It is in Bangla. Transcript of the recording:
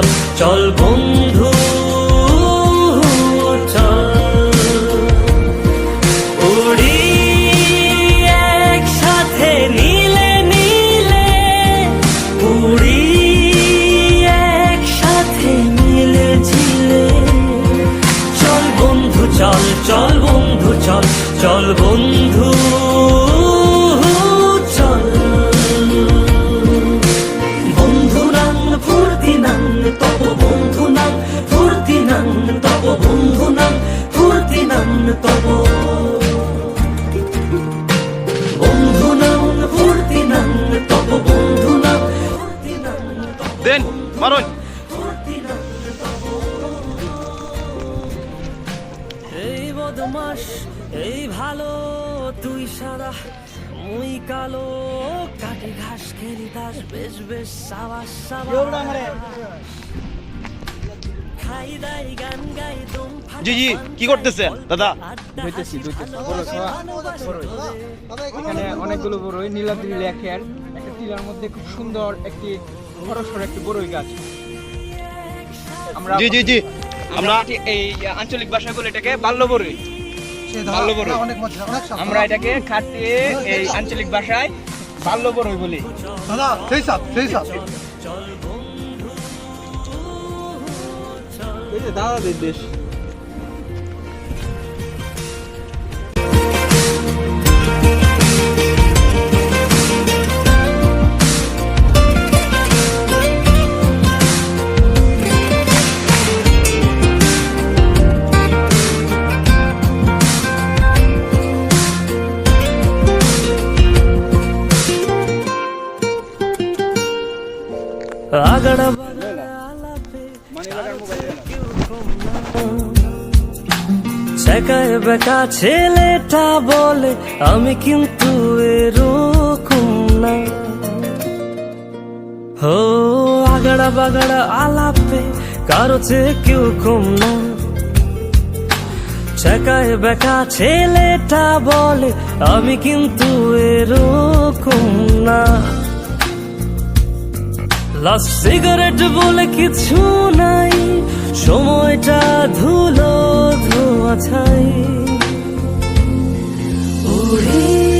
চল চল বন্ধু চল উড়ি একসাথে নীলে নীলে উড়ি একসাথে মিলে ঝিলে চল বন্ধু চল চল বন্ধু চল চল বন্ধু চল বন্ধু নাম ফুর্তি নাম তব বন্ধু নাম ফুর্তি নাম তব বন্ধু নাম ফুর্তি নাম তব বন্ধু নাম ফুর্তি নাম তব বন্ধু নাম ফুর্তি নাম দেন মারুন। এই বদমাস এই ভালো তুই সাদা মুই কালো কাটে ঘাস খেলি দাস বেশ বেশ সাবাস সাবাস খাই দাই গান গাই দম জি জি কি করতেছেন দাদা? হইতেছি এখানে অনেকগুলো বড়ই নীলাদ্রি লেখের একটা টিলার মধ্যে খুব সুন্দর একটি বড়সড় একটি বড়ই গাছ। আমরা জি জি জি আমরা এই আঞ্চলিক ভাষায় বলে এটাকে বাল্য বড়ই। আমরা এটাকে খাটিয়ে এই আঞ্চলিক ভাষায় বাল্য বড়ই বলি। দাদা সেই সাথ এই যে দাদাদের দেশ। আগড়া শেখায় বেকা ছেলেটা বলে আমি কিন্তু এরকম না হো আগড়া বাগড়া আলাপে কারো চেয়ে কেউ কম না শেখায় বেকা ছেলেটা বলে আমি কিন্তু এরকম না লাস্ট সিগারেট বলে কিছু নাই সময়টা ধুলো ধোয়া ছাই উড়ি